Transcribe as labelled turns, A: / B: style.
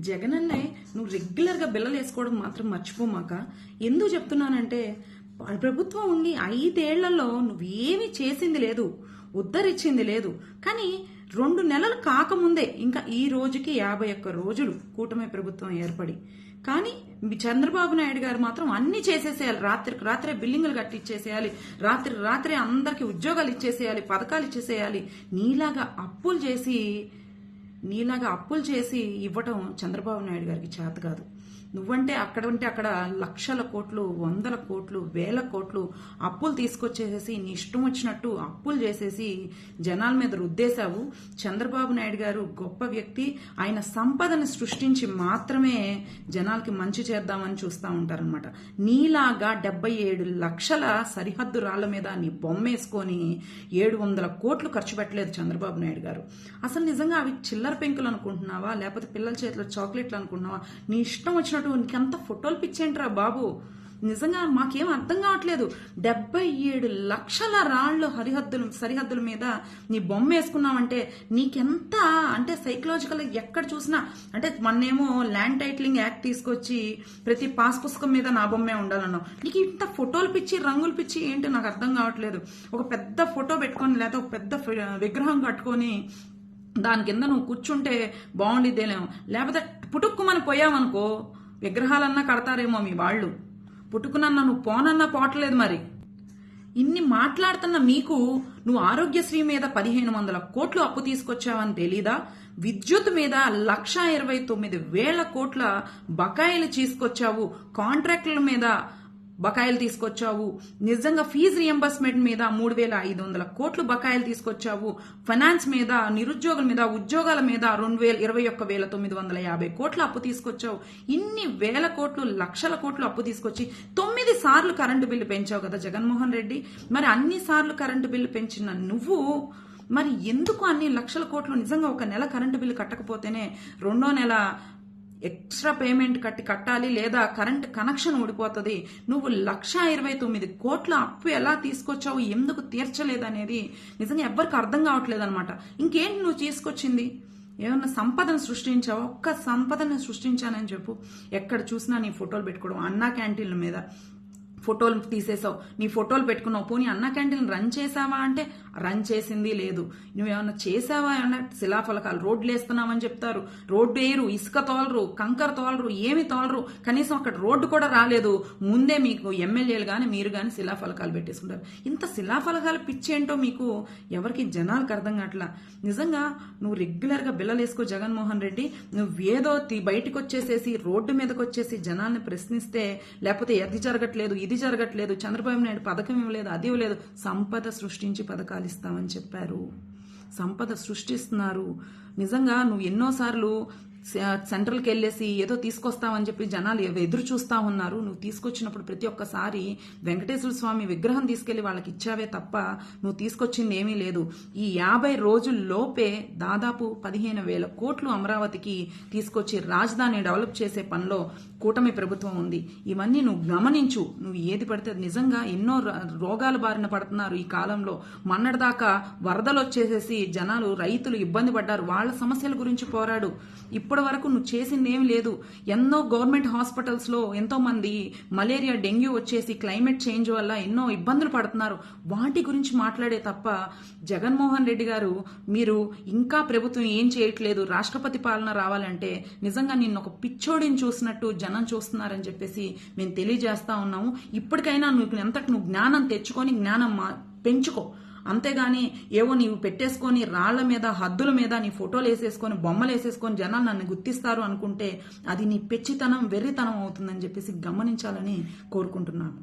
A: జగనన్నే నువ్వు రెగ్యులర్గా బిల్లలు వేసుకోవడం మాత్రం మర్చిపోమాక. ఎందుకు చెప్తున్నానంటే ప్రభుత్వం ఉండి 5 ఏళ్లలో నువ్వేమీ చేసింది లేదు, ఉద్ధరించింది లేదు. కానీ 2 నెలలు కాకముందే ఇంకా ఈ రోజుకి 51 రోజులు కూటమి ప్రభుత్వం ఏర్పడి, కానీ చంద్రబాబు నాయుడు గారు మాత్రం అన్ని చేసేసేయాలి, రాత్రికి రాత్రే బిల్డింగులు కట్టిచ్చేసేయాలి, రాత్రే అందరికి ఉద్యోగాలు ఇచ్చేసేయాలి, పథకాలు ఇచ్చేసేయాలి. నీలాగా అప్పులు చేసి ఇవ్వటం చంద్రబాబు నాయుడు గారికి చేత కాదు. నువ్వంటే అక్కడ లక్షల కోట్లు, 100 కోట్లు, 1000 కోట్లు అప్పులు తీసుకొచ్చేసేసి నీ ఇష్టం వచ్చినట్టు అప్పులు చేసేసి జనాల మీద రుద్దేశావు. చంద్రబాబు నాయుడు గారు గొప్ప వ్యక్తి. ఆయన సంపదను సృష్టించి మాత్రమే జనాలకి మంచి చేద్దామని చూస్తూ ఉంటారనమాట. నీలాగా 77 లక్షల సరిహద్దు రాళ్ల మీద నీ బొమ్మేసుకొని 700 కోట్లు ఖర్చు పెట్టలేదు చంద్రబాబు నాయుడు గారు. అసలు నిజంగా అవి చిల్లర పెంకులు అనుకుంటున్నావా, లేకపోతే పిల్లల చేతిలో చాక్లెట్లు అనుకుంటున్నావా? నీ ఇష్టం వచ్చినట్టు నీకంత ఫోటోలు పిచ్చేంట్రా బాబు. నిజంగా మాకేం అర్థం కావట్లేదు. 77 లక్షల రాళ్లు సరిహద్దుల మీద నీ బొమ్మ వేసుకున్నావంటే నీకెంత అంటే సైకలాజికల్ ఎక్కడ చూసినా అంటే మొన్నేమో ల్యాండ్ టైటిలింగ్ యాక్ట్ తీసుకొచ్చి ప్రతి పాస్ పుస్తకం మీద నా బొమ్మే ఉండాలన్నావు. నీకు ఇంత ఫోటోలు పిచ్చి, రంగులు పిచ్చి ఏంటి నాకు అర్థం కావట్లేదు. ఒక పెద్ద ఫోటో పెట్టుకొని లేదా ఒక పెద్ద విగ్రహం కట్టుకొని దాని కింద నువ్వు కూర్చుంటే బాగుండిద్దేలేమో. లేకపోతే పుట్టుక్కుమని పోయావనుకో విగ్రహాలన్నా కడతారేమో మీ వాళ్ళు. పుట్టుకునన్నా నువ్వు పోనన్నా పోవట్లేదు. మరి ఇన్ని మాట్లాడుతున్న మీకు నువ్వు ఆరోగ్యశ్రీ మీద 1500 కోట్లు అప్పు తీసుకొచ్చావని తెలీదా? విద్యుత్ మీద 1,29,000 కోట్ల బకాయిలు తీసుకొచ్చావు. కాంట్రాక్టుల మీద బకాయిలు తీసుకొచ్చావు. నిజంగా ఫీజు రియంబర్స్మెంట్ మీద 3,500 కోట్లు బకాయిలు తీసుకొచ్చావు. ఫైనాన్స్ మీద, నిరుద్యోగుల మీద, ఉద్యోగాల మీద 21,950 కోట్ల అప్పు తీసుకొచ్చావు. ఇన్ని వేల కోట్లు, లక్షల కోట్లు అప్పు తీసుకొచ్చి 9 సార్లు కరెంటు బిల్లు పెంచావు కదా జగన్మోహన్ రెడ్డి. మరి అన్ని సార్లు కరెంటు బిల్లు పెంచిన నువ్వు మరి ఎందుకు అన్ని లక్షల కోట్లు? నిజంగా ఒక నెల కరెంటు బిల్లు కట్టకపోతేనే 2వ నెల ఎక్స్ట్రా పేమెంట్ కట్టాలి, లేదా కరెంట్ కనెక్షన్ ఊడిపోతుంది. నువ్వు 1,29 కోట్ల అప్పు ఎలా తీసుకొచ్చావు, ఎందుకు తీర్చలేదనేది నిజంగా ఎవ్వరికి అర్థం కావట్లేదు అనమాట. ఇంకేంటి నువ్వు తీసుకొచ్చింది? ఏమన్నా సంపదను సృష్టించావా? ఒక్క సంపదను సృష్టించానని చెప్పు. ఎక్కడ చూసినా నీ ఫోటోలు పెట్టుకోవడం, అన్నా క్యాంటీన్ల మీద ఫోటోలు తీసేసావు, నీ ఫోటోలు పెట్టుకున్నావు. పోనీ అన్నా క్యాంటీన్ రన్ చేసావా అంటే రన్ చేసింది లేదు. నువ్వేమన్నా చేసావా? ఏమన్నా శిలాఫలకాలు రోడ్లు వేస్తున్నావని చెప్తారు, రోడ్డు వేయరు, ఇసుక తోలరు, కంకర తోలరు, ఏమి తోలరు. కనీసం అక్కడ రోడ్డు కూడా రాలేదు. ముందే మీకు ఎమ్మెల్యేలు కానీ మీరు కానీ శిలాఫలకాలు పెట్టేసుకుంటారు. ఇంత శిలాఫలకాలు పిచ్చేంటో మీకు ఎవరికి జనాలకు అర్థం కావట్లా. నిజంగా నువ్వు రెగ్యులర్గా బిల్లలు వేసుకో జగన్మోహన్ రెడ్డి. నువ్వేదో బయటకు వచ్చేసేసి రోడ్డు మీదకి వచ్చేసి జనాల్ని ప్రశ్నిస్తే, లేకపోతే అది జరగట్లేదు, ఇది జరగట్లేదు, చంద్రబాబు నాయుడు పథకం ఇవ్వలేదు, అది ఇవ్వలేదు. సంపద సృష్టించి పథకాలు ఇస్తామని చెప్పారు, సంపద సృష్టిస్తున్నారు. నిజంగా నువ్వు ఎన్నోసార్లు సెంట్రల్కి వెళ్ళేసి ఏదో తీసుకొస్తావని చెప్పి జనాలు ఎదురు చూస్తా ఉన్నారు. నువ్వు తీసుకొచ్చినప్పుడు ప్రతి ఒక్కసారి వెంకటేశ్వర స్వామి విగ్రహం తీసుకెళ్లి వాళ్ళకి ఇచ్చావే తప్ప నువ్వు తీసుకొచ్చింది ఏమీ లేదు. ఈ 50 రోజుల్లోపే దాదాపు 15,000 కోట్లు అమరావతికి తీసుకొచ్చి రాజధాని డెవలప్ చేసే పనిలో కూటమి ప్రభుత్వం ఉంది. ఇవన్నీ నువ్వు గమనించు. నువ్వు ఏది పడితే నిజంగా ఎన్నో రోగాల బారిన పడుతున్నారు ఈ కాలంలో. మొన్నటిదాకా వరదలు వచ్చేసేసి జనాలు, రైతులు ఇబ్బంది పడ్డారు. వాళ్ళ సమస్యల గురించి పోరాడు. ఇప్పటి వరకు నువ్వు చేసింది ఏం లేదు. ఎన్నో గవర్నమెంట్ హాస్పిటల్స్ లో ఎంతో మంది మలేరియా, డెంగ్యూ వచ్చేసి క్లైమేట్ చేంజ్ వల్ల ఎన్నో ఇబ్బందులు పడుతున్నారు. వాటి గురించి మాట్లాడే తప్ప జగన్మోహన్ రెడ్డి గారు మీరు ఇంకా ప్రభుత్వం ఏం చేయట్లేదు, రాష్ట్రపతి పాలన రావాలంటే నిజంగా నిన్ను ఒక పిచ్చోడిని చూసినట్టు జనం చూస్తున్నారని చెప్పేసి మేము తెలియజేస్తా ఉన్నాము. ఇప్పటికైనా నువ్వు జ్ఞానం తెచ్చుకొని జ్ఞానం పెంచుకో. అంతేగాని ఏవో నీవు పెట్టేసుకొని రాళ్ల మీద, హద్దుల మీద నీ ఫోటోలు వేసేసుకొని, బొమ్మలు వేసేసుకొని జనాలు నన్ను గుర్తిస్తారు అనుకుంటే అది నీ పెచ్చితనం, వెర్రితనం అవుతుందని చెప్పేసి గమనించాలని కోరుకుంటున్నాను.